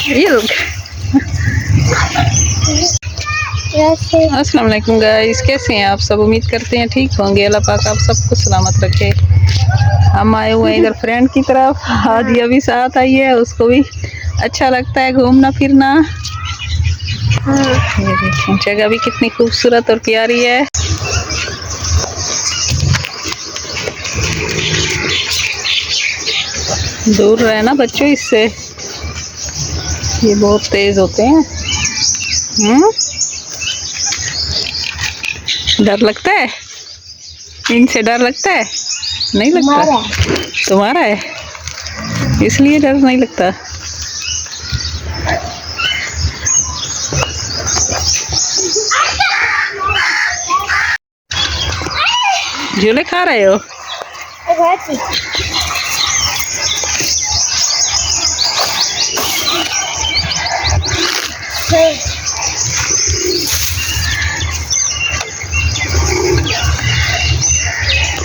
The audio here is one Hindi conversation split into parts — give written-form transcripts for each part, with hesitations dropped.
ये रुक। अस्सलाम वालेकुम गाइस, कैसे हैं आप सब? उम्मीद करते हैं ठीक होंगे। अल्लाह पाक आप सबको सलामत रखे। हम आए हुए हैं इधर फ्रेंड की तरफ। हादिया भी साथ आई है, उसको भी अच्छा लगता है घूमना फिरना। ये देखिए जगह भी कितनी खूबसूरत और प्यारी है। दूर रहना बच्चों इससे, ये बहुत तेज होते हैं। डर लगता है इनसे? डर लगता है? नहीं लगता? तुम्हारा है इसलिए डर नहीं लगता। झूले खा रहे हो?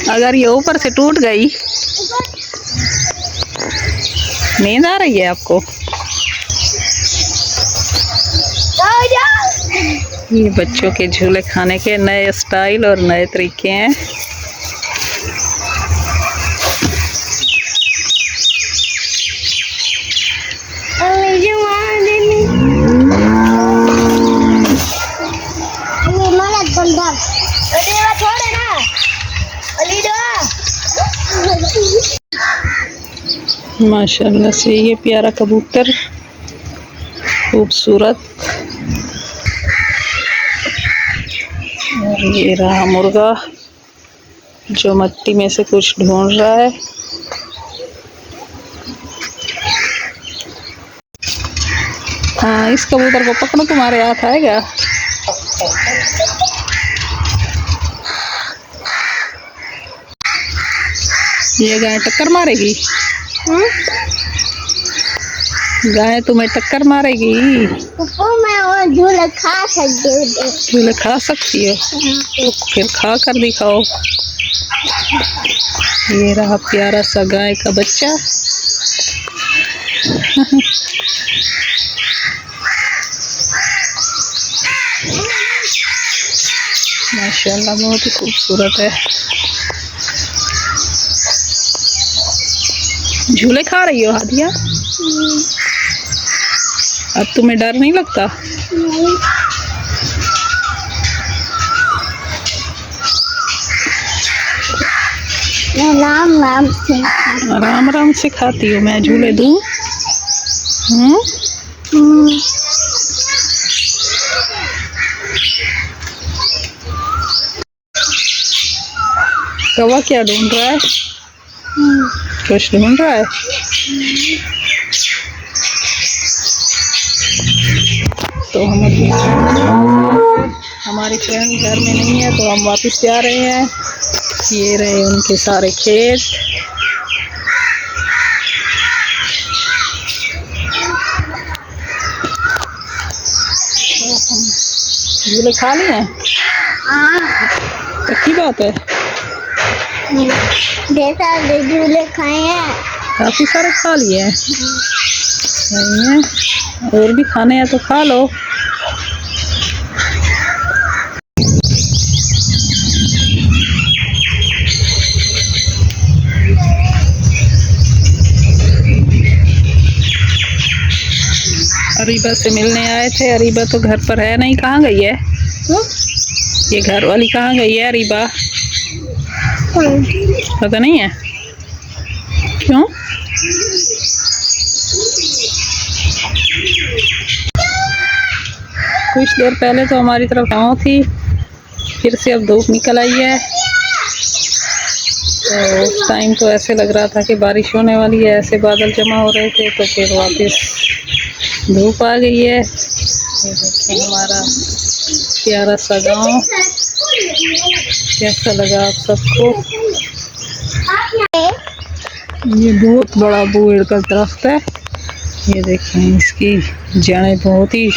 अगर ये ऊपर से टूट गई, नींद आ रही है आपको? ये बच्चों के झूले खाने के नए स्टाइल और नए तरीके हैं। माशाल्लाह से ये प्यारा कबूतर, खूबसूरत। और ये रहा मुर्गा जो मिट्टी में से कुछ ढूंढ रहा है। हाँ, इस कबूतर को पकड़ो, तुम्हारे हाथ आएगा। ये गाय टक्कर मारेगी। गाय तुम्हें टक्कर मारेगी। मैं झूले खा सकती हूँ। झूले खा सकती हो तो फिर खा कर दिखाओ। ये रहा प्यारा सा गाय का बच्चा। माशाल्लाह बहुत ही खूबसूरत है। झूले खा रही हो हादिया? अब तुम्हें डर नहीं लगता? आराम आराम से खाती हो। मैं झूले दूं? कौवा क्या ढूंढ रहा है? कुछ ढूंढ रहा है। तो हम हमारी फ्रेंड घर में नहीं है तो हम वापस जा रहे हैं। ये रहे उनके सारे खेत। झूले खा लिए हैं? अच्छी बात है। झूले खाए हैं, काफी सारे खा लिए हैं। सही है, और भी खाने हैं तो खा लो। अरीबा से मिलने आए थे। अरीबा तो घर पर है नहीं, कहाँ गई है? ये घर वाली कहाँ गई है अरीबा? पता नहीं है क्यों। कुछ देर पहले तो हमारी तरफ गाँव थी, फिर से अब धूप निकल आई है। तो उस टाइम तो ऐसे लग रहा था कि बारिश होने वाली है, ऐसे बादल जमा हो रहे थे। तो फिर वापस धूप आ गई है। ये देखिए हमारा प्यारा सा गाँव। कैसा लगा आप सबको? ये बहुत बड़ा बूढ़ का दरख्त है। ये देखें इसकी जड़ें बहुत ही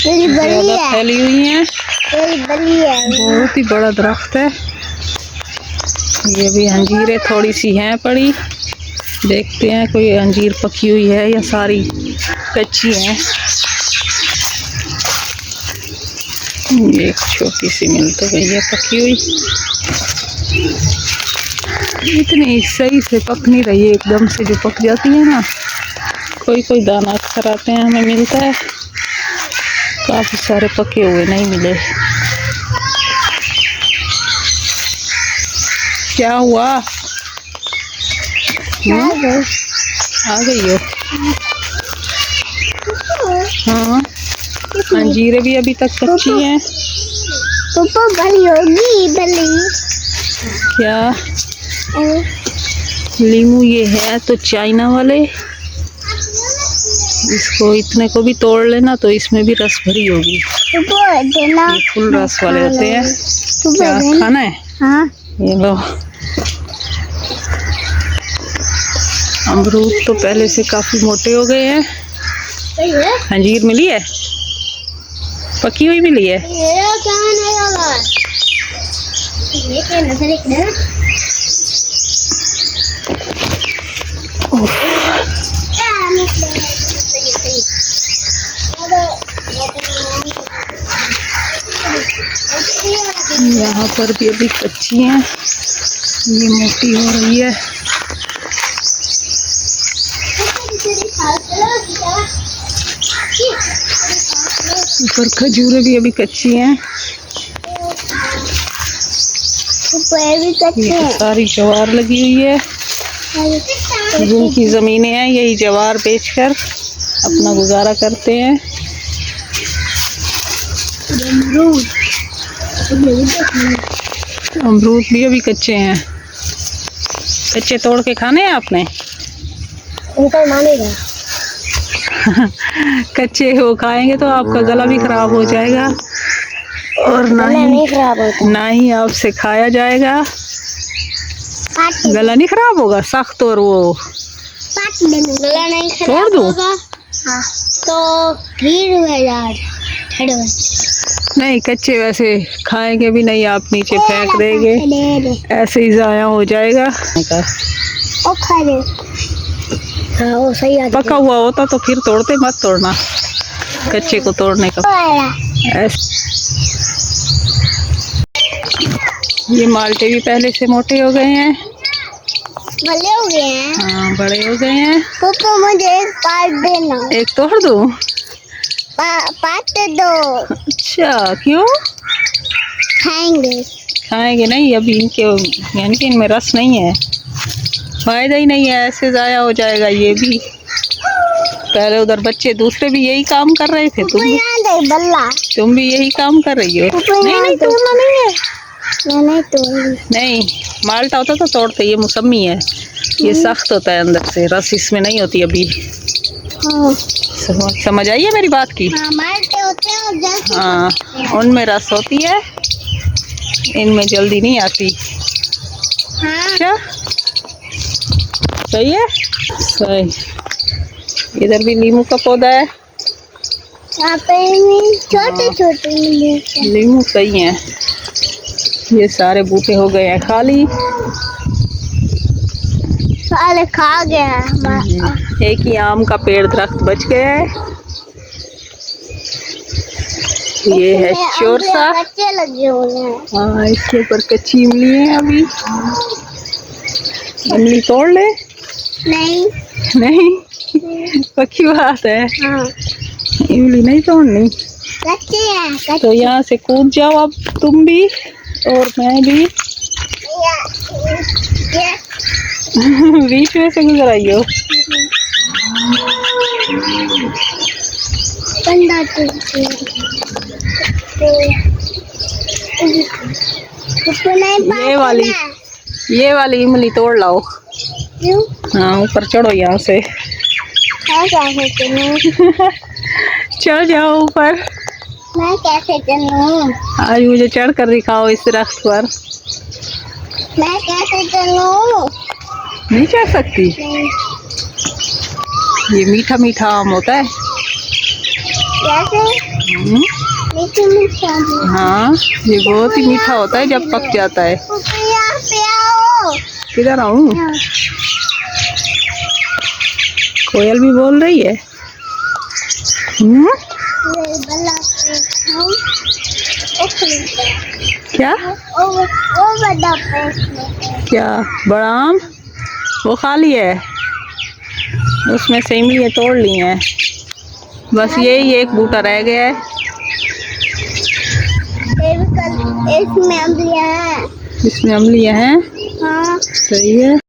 ज़्यादा फैली हुई हैं। बहुत ही बड़ा दरख्त है। ये भी अंजीरें थोड़ी सी हैं पड़ी। देखते हैं कोई अंजीर पकी हुई है या सारी कच्ची हैं। ये एक छोटी सी मिल तो गई है पकी हुई। इतनी सही से पक नहीं रही है, एकदम से जो पक जाती है ना, कोई कोई दाना अक्सर आते हैं हमें मिलता है, काफी सारे पके हुए नहीं मिले। क्या हुआ? आ गई हो? हाँ, अंजीरें भी अभी तक कच्ची हैं। पापा बड़ी होगी बड़ी। क्या? लीमू ये है तो चाइना वाले, इसको इतने को भी तोड़ लेना तो इसमें भी रस भरी होगी। ये फुल रस वाले होते हैं। क्या खाना है? हाँ। ये लो। अमरूद तो पहले से काफी मोटे हो गए हैं। अंजीर मिली है? पकी हुई मिली है? यहाँ पर भी अभी कच्ची हैं, ये मोटी हो रही है। ऊपर खजूरें भी अभी कच्ची हैं। ये सारी ज्वार लगी हुई है, जिनकी जमीनें हैं यही ज्वार बेचकर अपना गुजारा करते हैं। अमरूद भी अभी कच्चे हैं। कच्चे तोड़ के खाने हैं आपने? उनका मानेगा। कच्चे वो खाएंगे तो आपका गला भी खराब हो जाएगा और ना ही आपसे खाया जाएगा। गला नहीं खराब होगा? सख्त और वो गला नहीं तोड़ दूं? हाँ, तो फिर नहीं, कच्चे वैसे खाएंगे भी नहीं, आप नीचे फेंक देंगे, ऐसे ही जाया हो जाएगा। ओ खा ले। हाँ, वो सही है। पका हुआ होता तो फिर तोड़ते, मत तोड़ना कच्चे को तोड़ने का। ये माल्टे भी पहले से मोटे हो गए हैं। बड़े हो गए हैं? हाँ, बड़े हो गए हैं। पापा मुझे एक काट देना। एक तोड़ दूं? पाट दो। अच्छा, क्यों? खाएंगे। खाएंगे नहीं अभी, इनके यानी कि इनमें रस नहीं है, फायदा ही नहीं है, ऐसे जाया हो जाएगा ये भी। पहले उधर बच्चे दूसरे भी यही काम कर रहे थे, तुम भी यही काम कर रही हो। नहीं तोड़ना नहीं है। नहीं तोड़। नहीं, माल्टा होता तो तोड़ते। ये मौसमी है, ये सख्त होता है अंदर से, रस इसमें नहीं होती अभी। हाँ। समझ आई है मेरी बात की? हाँ, माल्टे होते हैं और जल्दी। हाँ, उनमें रस होती है, इनमें जल्दी नहीं आती। हाँ। अच्छा, सही है। सही। इधर भी नींबू का पौधा है। यहाँ पे छोटे छोटे नींबू सही है। ये सारे बूटे हो गए हैं खाली, सारे खा गए हैं। एक ही आम का पेड़ दरख्त बच गया है। ये है चोरसा। बच्चे लगे हुए हैं। हाँ, इसके ऊपर कच्ची इमली है अभी। इमली तोड़ ले। नहीं नहीं, पक्की बात है। हाँ। इमली नहीं तोड़नी। कच्चे हैं। तो यहाँ से कूद जाओ अब तुम भी और मैं भी। बीच में से गुजर आई हो। ये वाली इमली तोड़ लाओ। क्यों? हाँ, ऊपर चढ़ो यहाँ से। चढ़ जाओ ऊपर। मैं कैसे चलूं? आज मुझे चढ़ कर दिखाओ इस दरख्त पर। मैं कैसे चलूं? नहीं चढ़ सकती? ये मीठा मीठा आम होता है। कैसे? मीठा मीठा। हाँ, ये बहुत ही मीठा होता है जब पक जाता है। यहाँ पे आओ। किधर आऊँ? कोयल भी बोल रही है। हम्म, ये बड़ा पे हम ओ खरीदते हैं। क्या ओ बड़ा पे क्या बड़ा आम वो खा लिया है, उसमें से इमली तोड़ ली हैं, बस यही एक बूटा रह गया है। इसमें अम्लिया है। इसमें अमलियाँ हैं, हाँ सही है।